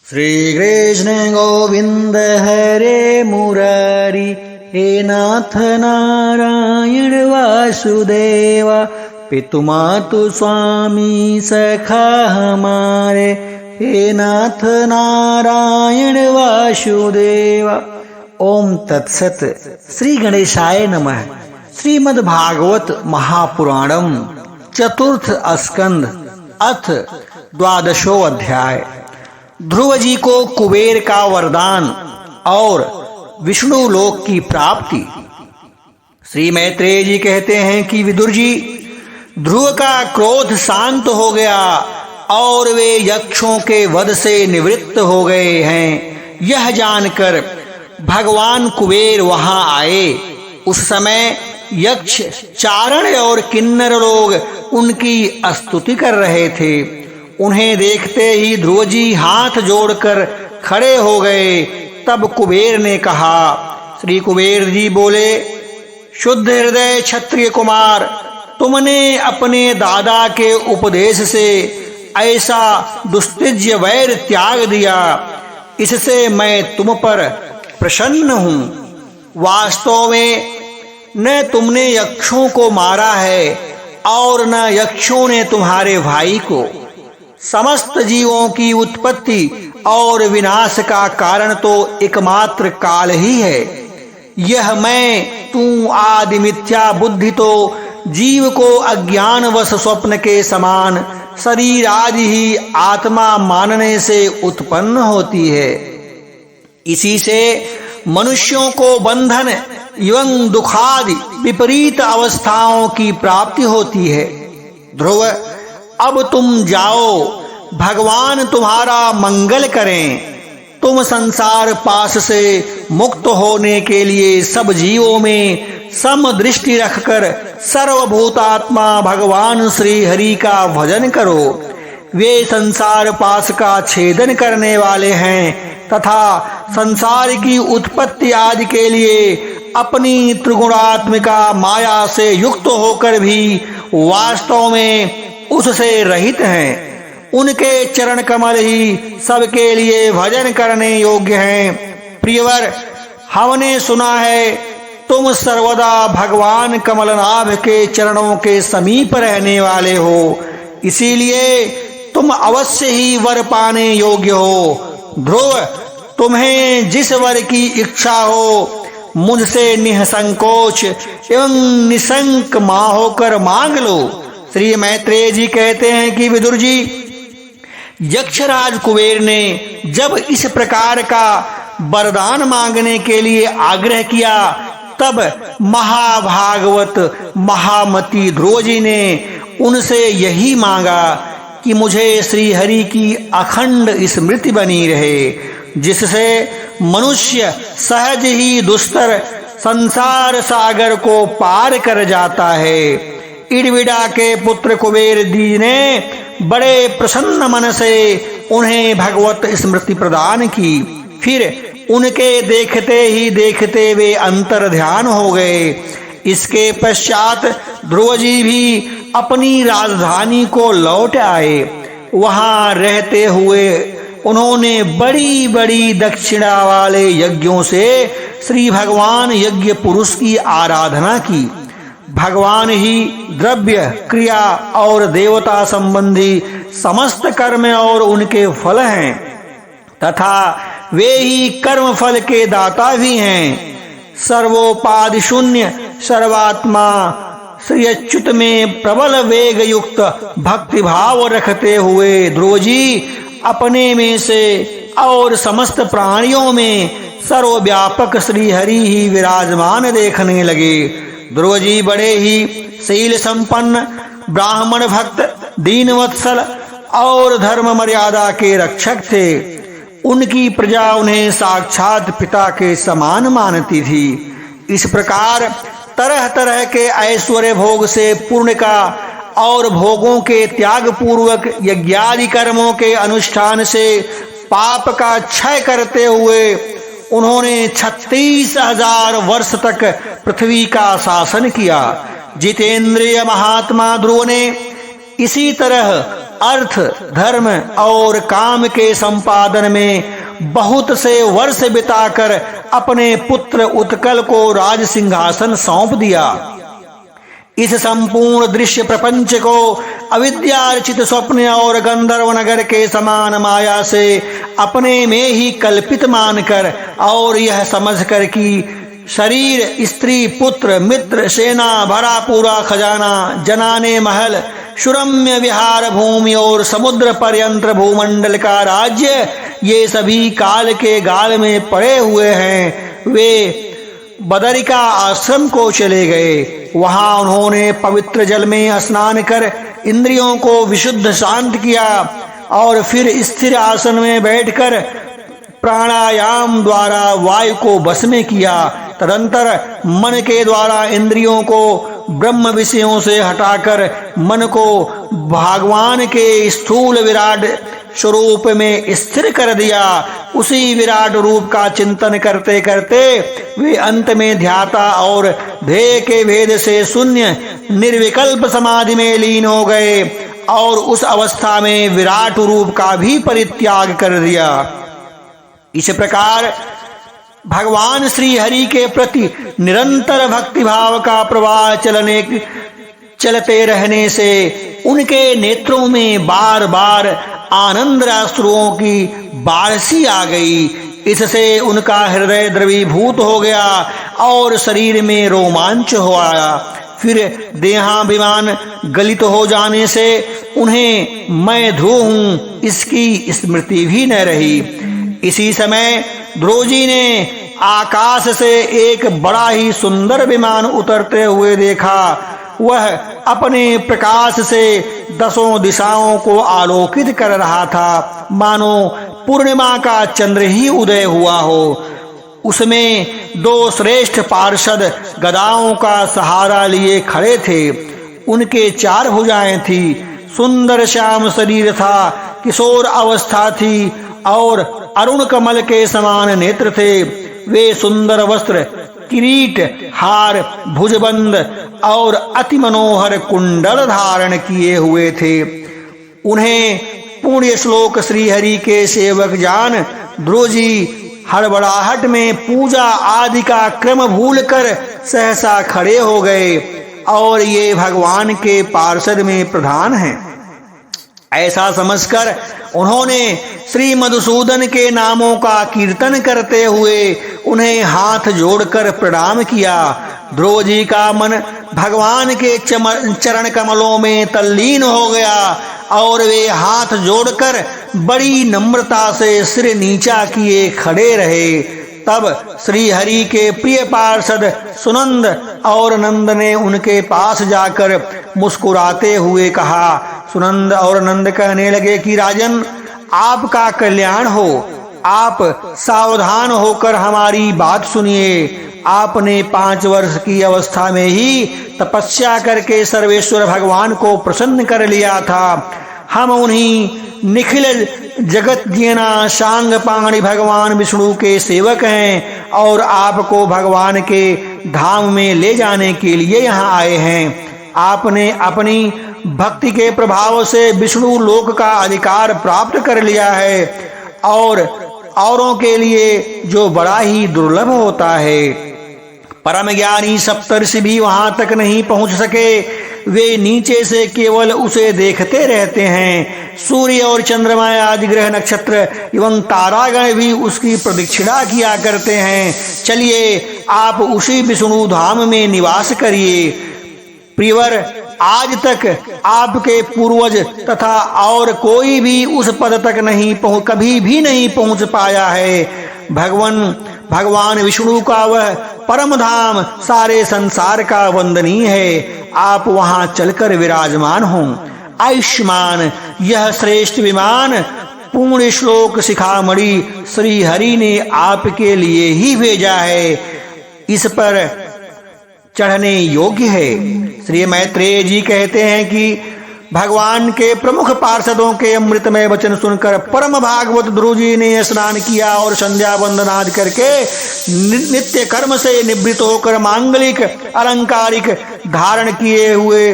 श्री कृष्ण गोविंद हरे मुरारी, हे नाथ नारायण वासुदेवा, पितु मातु स्वामी सखा हमारे, हे नाथ नारायण वासुदेवा। ओम तत्सत। श्री गणेशाय नमः। श्रीमद्भागवत महापुराणम चतुर्थ स्कंध अथ द्वादशो अध्याय। ध्रुव जी को कुबेर का वरदान और विष्णु लोक की प्राप्ति। श्री मैत्रेय जी कहते हैं कि विदुर जी, ध्रुव का क्रोध शांत हो गया और वे यक्षों के वध से निवृत्त हो गए हैं। यह जानकर भगवान कुबेर वहां आए। उस समय यक्ष, चारण और किन्नर लोग उनकी स्तुति कर रहे थे। उन्हें देखते ही ध्रुव जी हाथ जोड़कर खड़े हो गए। तब कुबेर ने कहा, श्री कुबेर जी बोले, शुद्ध हृदय क्षत्रिय कुमार, तुमने अपने दादा के उपदेश से ऐसा दुस्तिज्य वैर त्याग दिया, इससे मैं तुम पर प्रसन्न हूं। वास्तव में न तुमने यक्षों को मारा है और न यक्षों ने तुम्हारे भाई को। समस्त जीवों की उत्पत्ति और विनाश का कारण तो एकमात्र काल ही है। यह मैं तू आदि मिथ्या बुद्धि तो जीव को अज्ञानवश स्वप्न के समान शरीर आदि ही आत्मा मानने से उत्पन्न होती है। इसी से मनुष्यों को बंधन एवं दुखादि विपरीत अवस्थाओं की प्राप्ति होती है। ध्रुव, अब तुम जाओ, भगवान तुम्हारा मंगल करें। तुम संसार पाश से मुक्त होने के लिए सब जीवों में समदृष्टि रखकर सर्वभूतात्मा भगवान श्री हरि का भजन करो। वे संसार पाश का छेदन करने वाले हैं तथा संसार की उत्पत्ति आदि के लिए अपनी त्रिगुणात्मिका माया से युक्त होकर भी वास्तव में उससे रहित हैं। उनके चरण कमल ही सबके लिए भजन करने योग्य हैं। प्रियवर, हमने सुना है तुम सर्वदा भगवान कमलनाभ के चरणों के समीप रहने वाले हो, इसीलिए तुम अवश्य ही वर पाने योग्य हो। ध्रुव, तुम्हें जिस वर की इच्छा हो मुझसे निसंकोच एवं निशंक मां होकर मांग लो। श्री मैत्रेय जी कहते हैं कि विदुर जी, यक्षराज कुबेर ने जब इस प्रकार का वरदान मांगने के लिए आग्रह किया, तब महाभागवत महामती ध्रुव जी ने उनसे यही मांगा कि मुझे श्री हरि की अखंड स्मृति बनी रहे, जिससे मनुष्य सहज ही दुस्तर संसार सागर को पार कर जाता है। इड़विड़ा के पुत्र कुबेर जी ने बड़े प्रसन्न मन से उन्हें भगवत स्मृति प्रदान की। फिर उनके देखते ही देखते वे अंतर ध्यान हो गए। इसके पश्चात ध्रुव जी भी अपनी राजधानी को लौट आए। वहां रहते हुए उन्होंने बड़ी बड़ी दक्षिणा वाले यज्ञों से श्री भगवान यज्ञ पुरुष की आराधना की। भगवान ही द्रव्य, क्रिया और देवता संबंधी समस्त कर्म और उनके फल हैं तथा वे ही कर्म फल के दाता भी हैं। सर्वोपाधि शून्य सर्वात्मा श्री अच्युत में प्रबल वेग युक्त भक्ति भाव रखते हुए ध्रुव जी अपने में से और समस्त प्राणियों में सर्वव्यापक श्री हरि ही विराजमान देखने लगे। ध्रुव जी बड़े ही शील संपन्न, ब्राह्मण भक्त, दीनवत्सल और धर्म मर्यादा के रक्षक थे। उनकी प्रजा उन्हें साक्षात पिता के समान मानती थी। इस प्रकार तरह तरह के ऐश्वर्य भोग से पूर्ण का और भोगों के त्याग पूर्वक यज्ञादि कर्मों के अनुष्ठान से पाप का क्षय करते हुए उन्होंने 36,000 वर्ष तक पृथ्वी का शासन किया। जितेंद्रिय महात्मा ध्रुव ने इसी तरह अर्थ, धर्म और काम के संपादन में बहुत से वर्ष बिताकर अपने पुत्र उत्कल को राज सिंहासन सौंप दिया। इस संपूर्ण दृश्य प्रपंच को अविद्यार्चित स्वप्न और गंधर्व नगर के समान माया से अपने में ही कल्पित मानकर और यह समझकर कि शरीर, स्त्री, पुत्र, मित्र, सेना, भरा पूरा खजाना, जनाने महल, सुरम्य विहार भूमि और समुद्र पर्यंत भूमंडल का राज्य, ये सभी काल के गाल में पड़े हुए हैं, वे बदरिका आश्रम को चले गए। वहां उन्होंने पवित्र जल में स्नान कर इंद्रियों को विशुद्ध शांत किया और फिर स्थिर आसन में बैठकर प्राणायाम द्वारा वायु को वश में किया। तदंतर मन के द्वारा इंद्रियों को ब्रह्म विषयों से हटाकर मन को भगवान के स्थूल विराट स्वरूप में स्थिर कर दिया। उसी विराट रूप का चिंतन करते करते वे अंत में ध्याता और ध्येय के भेद से शून्य निर्विकल्प समाधि में लीन हो गए और उस अवस्था में विराट रूप का भी परित्याग कर दिया। इस प्रकार भगवान श्री हरि के प्रति निरंतर भक्ति भाव का प्रवाह चलते रहने से उनके नेत्रों में बार बार आनंद राश्रुओं की बाढ़ सी आ गई। इससे उनका हृदय द्रवीभूत हो गया और शरीर में रोमांच हो आया। फिर देहाभिमान गलित हो जाने से उन्हें मैं ध्रुव हूं इसकी स्मृति भी न रही। इसी समय ध्रुव जी ने आकाश से एक बड़ा ही सुंदर विमान उतरते हुए देखा। वह अपने प्रकाश से दसों दिशाओं को आलोकित कर रहा था, मानो पूर्णिमा का चंद्र ही उदय हुआ हो। उसमें दो श्रेष्ठ पार्षद गदाओं का सहारा लिए खड़े थे। उनके चार भुजाएं थी, सुंदर श्याम शरीर था, किशोर अवस्था थी और अरुण कमल के समान नेत्र थे। वे सुंदर वस्त्र, किरीट, हार, भुजबंद और अति मनोहर कुंडल धारण किए हुए थे। उन्हें पुण्य श्लोक श्री हरि के सेवक जान ध्रुव जी हड़बड़ाहट में पूजा आदि का क्रम भूलकर सहसा खड़े हो गए और ये भगवान के पार्षद में प्रधान हैं। ऐसा समझकर उन्होंने श्री मधुसूदन के नामों का कीर्तन करते हुए उन्हें हाथ जोड़कर प्रणाम किया। ध्रुव जी का मन भगवान के चरण कमलों में तल्लीन हो गया और वे हाथ जोड़कर बड़ी नम्रता से सिर नीचा किए खड़े रहे। तब श्री हरि के प्रिय पार्षद सुनंद और नंद ने उनके पास जाकर मुस्कुराते हुए कहा। सुनंद और नंद कहने लगे कि राजन, आपका कल्याण हो, आप सावधान होकर हमारी बात सुनिए। आपने 5 वर्ष की अवस्था में ही तपस्या करके सर्वेश्वर भगवान को प्रसन्न कर लिया था। हम उन्हीं निखिल जगत जीना शांग पाणी भगवान विष्णु के सेवक हैं और आपको भगवान के धाम में ले जाने के लिए यहाँ आए हैं। आपने अपनी भक्ति के प्रभाव से विष्णु लोक का अधिकार प्राप्त कर लिया है और औरों के लिए जो बड़ा ही दुर्लभ होता है। परम ज्ञानी सप्तर्षि भी वहां तक नहीं पहुंच सके। वे नीचे से केवल उसे देखते रहते हैं। सूर्य और चंद्रमा आदि ग्रह नक्षत्र एवं तारागण भी उसकी प्रदक्षिणा किया करते हैं। चलिए, आप उसी विष्णु धाम में निवास करिए। प्रियवर, आज तक आपके पूर्वज तथा और कोई भी उस पद तक कभी भी नहीं पहुंच पाया है। भगवान विष्णु का वह परम धाम सारे संसार का वंदनीय है। आप वहां चलकर विराजमान हों। आयुष्मान यह श्रेष्ठ विमान पूर्ण श्लोक शिखामणि श्री हरि ने आपके लिए ही भेजा है। इस पर चढ़ने योग्य है। श्री मैत्रेय जी कहते हैं कि भगवान के प्रमुख पार्षदों के अमृतमय वचन सुनकर परम भागवत ध्रुव जी ने स्नान किया और संध्या वंदनादि करके नित्य कर्म से निवृत्त होकर मांगलिक अलंकारिक धारण किए हुए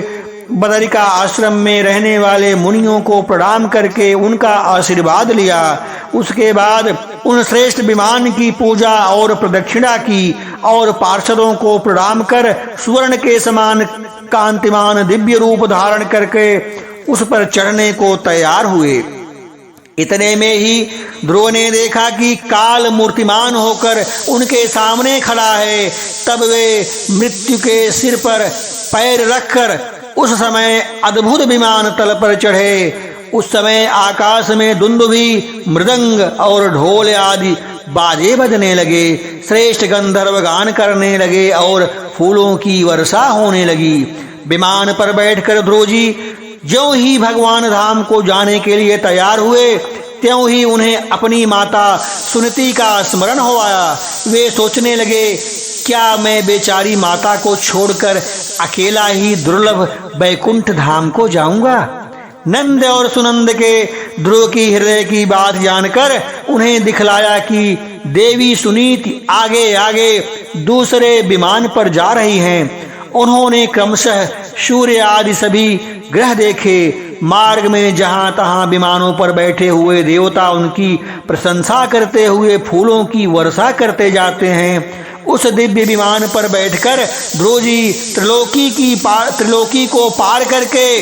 बदरिका आश्रम में रहने वाले मुनियों को प्रणाम करके उनका आशीर्वाद लिया। उसके बाद उन श्रेष्ठ विमान की पूजा और प्रदक्षिणा की और पार्षदों को प्रणाम कर सुवर्ण के समान कांतिमान दिव्य रूप धारण करके उस पर चढ़ने को तैयार हुए। इतने में ही ध्रुव ने देखा कि काल मूर्तिमान होकर उनके सामने खड़ा है। तब वे मृत्यु के सिर पर पैर रखकर उस समय अद्भुत विमान तल पर चढ़े। उस समय आकाश में दुंदुभी, मृदंग और ढोल आदि बाजे बजने लगे। श्रेष्ठ गंधर्व गान करने लगे और फूलों की वर्षा होने लगी। विमान पर बैठकर ध्रुव जी ज्यों ही भगवान धाम को जाने के लिए तैयार हुए, त्यों ही उन्हें अपनी माता सुनीति का स्मरण हो आया। वे सोचने लगे, क्या मैं बेचारी माता को छोड़कर अकेला ही दुर्लभ बैकुंठ धाम को जाऊंगा? नंद और सुनंद के ध्रुव की हृदय की बात जानकर उन्हें दिखलाया कि देवी सुनीति आगे आगे दूसरे विमान पर जा रही हैं। उन्होंने क्रमशः सूर्य आदि सभी ग्रह देखे। मार्ग में जहां तहां विमानों पर बैठे हुए देवता उनकी प्रशंसा करते हुए फूलों की वर्षा करते जाते हैं। उस दिव्य विमान पर बैठकर ध्रुव जी त्रिलोकी को पार करके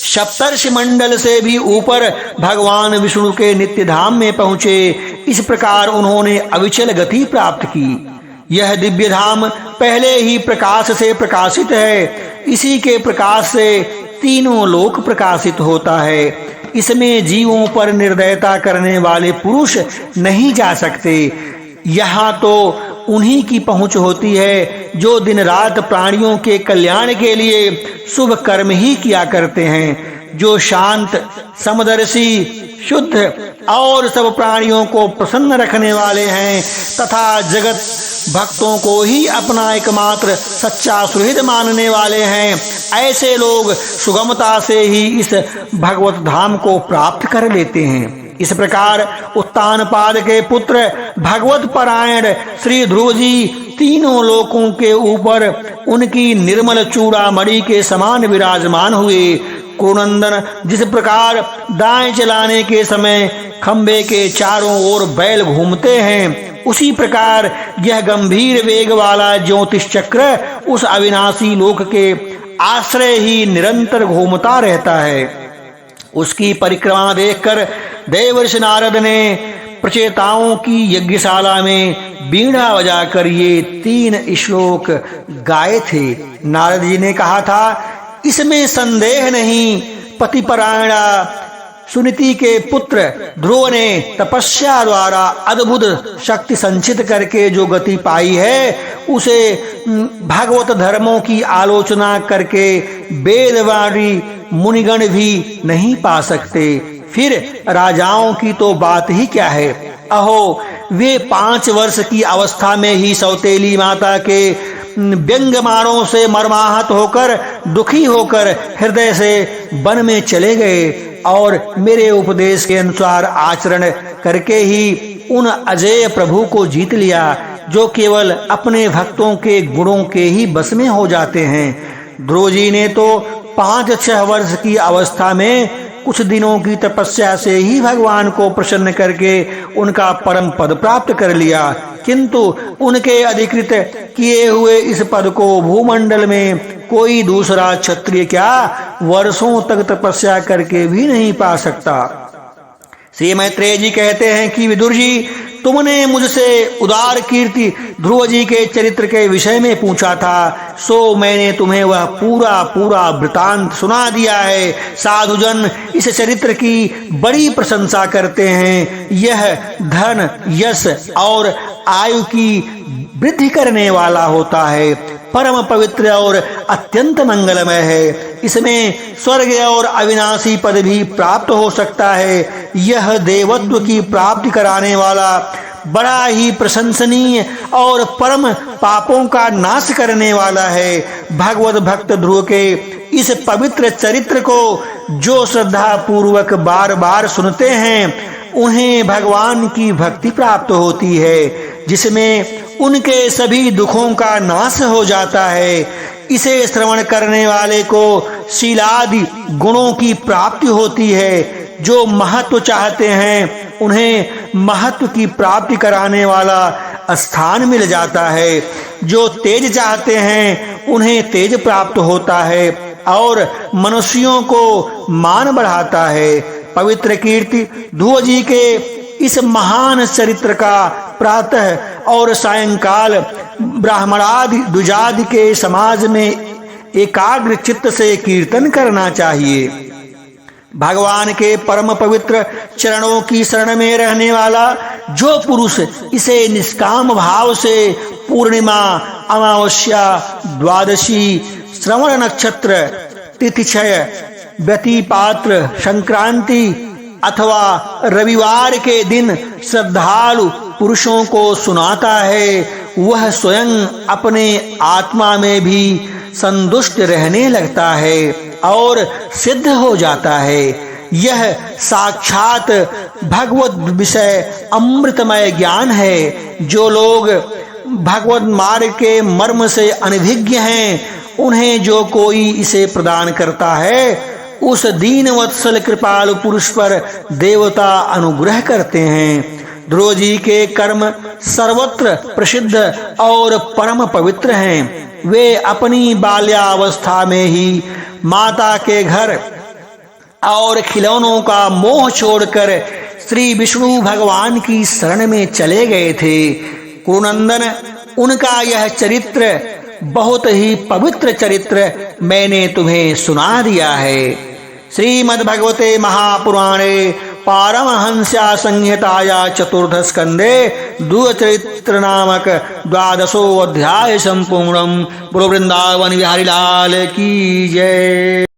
सप्तर्षि मंडल से भी ऊपर भगवान विष्णु के नित्य धाम में पहुंचे। इस प्रकार उन्होंने अविचल गति प्राप्त की। यह दिव्य धाम पहले ही प्रकाश से प्रकाशित है। इसी के प्रकाश से तीनों लोक प्रकाशित होता है। इसमें जीवों पर निर्दयता करने वाले पुरुष नहीं जा सकते। यहाँ तो उन्हीं की पहुंच होती है जो दिन रात प्राणियों के कल्याण के लिए शुभ कर्म ही किया करते हैं, जो शांत, समदर्शी, शुद्ध और सब प्राणियों को प्रसन्न रखने वाले हैं तथा जगत भक्तों को ही अपना एकमात्र सच्चा सुहृद मानने वाले हैं। ऐसे लोग सुगमता से ही इस भगवत धाम को प्राप्त कर लेते हैं। इस प्रकार उत्तानपाद के पुत्र भगवत परायण श्री ध्रुव जी तीनों लोकों के ऊपर उनकी निर्मल चूड़ामणि के समान विराजमान हुए। कुरुनंदन जिस प्रकार दाएं चलाने के समय खंबे के चारों ओर बैल घूमते हैं, उसी प्रकार यह गंभीर वेग वाला ज्योतिष चक्र उस अविनाशी लोक के आश्रय ही निरंतर घूमता रहता है। उसकी परिक्रमा देखकर देवर्षि नारद ने प्रचेताओं की यज्ञशाला में बीणा बजाकर ये 3 श्लोक गाए थे। नारद जी ने कहा था, इसमें संदेह नहीं, पतिपरायणा सुनीति के पुत्र ध्रुव ने तपस्या द्वारा अद्भुत शक्ति संचित करके जो गति पाई है, उसे भागवत धर्मों की आलोचना करके वेदवाणी मुनिगण भी नहीं पा सकते। फिर राजाओं की तो बात ही क्या है। अहो, वे 5 वर्ष की अवस्था में ही सौतेली माता के व्यंग्यमाणों से मर्माहत होकर, दुखी होकर हृदय से वन में चले गए और मेरे उपदेश के अनुसार आचरण करके ही उन अजय प्रभु को जीत लिया, जो केवल अपने भक्तों के गुणों के ही बस में हो जाते हैं। ध्रुव जी ने तो 5-6 वर्ष की अवस्था में कुछ दिनों की तपस्या से ही भगवान को प्रसन्न करके उनका परम पद प्राप्त कर लिया, किंतु उनके अधिकृत किए हुए इस पद को भूमंडल में कोई दूसरा क्षत्रिय क्या वर्षों तक तपस्या करके भी नहीं पा सकता। श्री मैत्रेय जी कहते हैं कि विदुर जी, तुमने मुझसे उदार कीर्ति ध्रुव जी के चरित्र के विषय में पूछा था, सो मैंने तुम्हें वह पूरा वृतांत सुना दिया है। साधुजन इस चरित्र की बड़ी प्रशंसा करते हैं। यह धन, यश और आयु की वृद्धि करने वाला होता है, परम पवित्र और अत्यंत मंगलमय है। इसमें स्वर्ग और अविनाशी पद भी प्राप्त हो सकता है। यह देवत्व की प्राप्ति कराने वाला, बड़ा ही प्रशंसनीय और परम पापों का नाश करने वाला है। भगवत भक्त ध्रुव के इस पवित्र चरित्र को जो श्रद्धा पूर्वक बार बार सुनते हैं, उन्हें भगवान की भक्ति प्राप्त होती है, जिसमें उनके सभी दुखों का नाश हो जाता है। इसे श्रवण करने वाले को शीलादि गुणों की प्राप्ति होती है। जो महत्व चाहते हैं उन्हें महत्व की प्राप्ति कराने वाला स्थान मिल जाता है। जो तेज चाहते हैं उन्हें तेज प्राप्त होता है और मनुष्यों को मान बढ़ाता है। पवित्र कीर्ति ध्रुव जी के इस महान चरित्र का प्रातः और सायंकाल ब्राह्मणादि द्विजादि के समाज में एकाग्र चित्त से कीर्तन करना चाहिए। भगवान के परम पवित्र चरणों की शरण में रहने वाला जो पुरुष इसे निष्काम भाव से पूर्णिमा, अमावस्या, द्वादशी, श्रवण नक्षत्र, तिथिक्षय, व्यतिपात्र, संक्रांति अथवा रविवार के दिन श्रद्धालु पुरुषों को सुनाता है, वह स्वयं अपने आत्मा में भी संतुष्ट रहने लगता है और सिद्ध हो जाता है। यह साक्षात भगवत विषय अमृतमय ज्ञान है। जो लोग भगवत मार्ग के मर्म से अनभिज्ञ हैं, उन्हें जो कोई इसे प्रदान करता है, उस दीन वत्सल कृपालु पुरुष पर देवता अनुग्रह करते हैं। ध्रुव जी के कर्म सर्वत्र प्रसिद्ध और परम पवित्र हैं। वे अपनी बाल्यावस्था में ही माता के घर और खिलौनों का मोह छोड़कर श्री विष्णु भगवान की शरण में चले गए थे। कुरुनंदन, उनका यह चरित्र बहुत ही पवित्र चरित्र मैंने तुम्हें सुना दिया है। श्रीमद्भगवते महापुराणे पारमहंस्या संहिताया चतुर्थ स्कंदे ध्रुवचरित्र नामक 12वां अध्याय संपूर्णम्। बोलो वृंदावन बिहारी लाल की जय।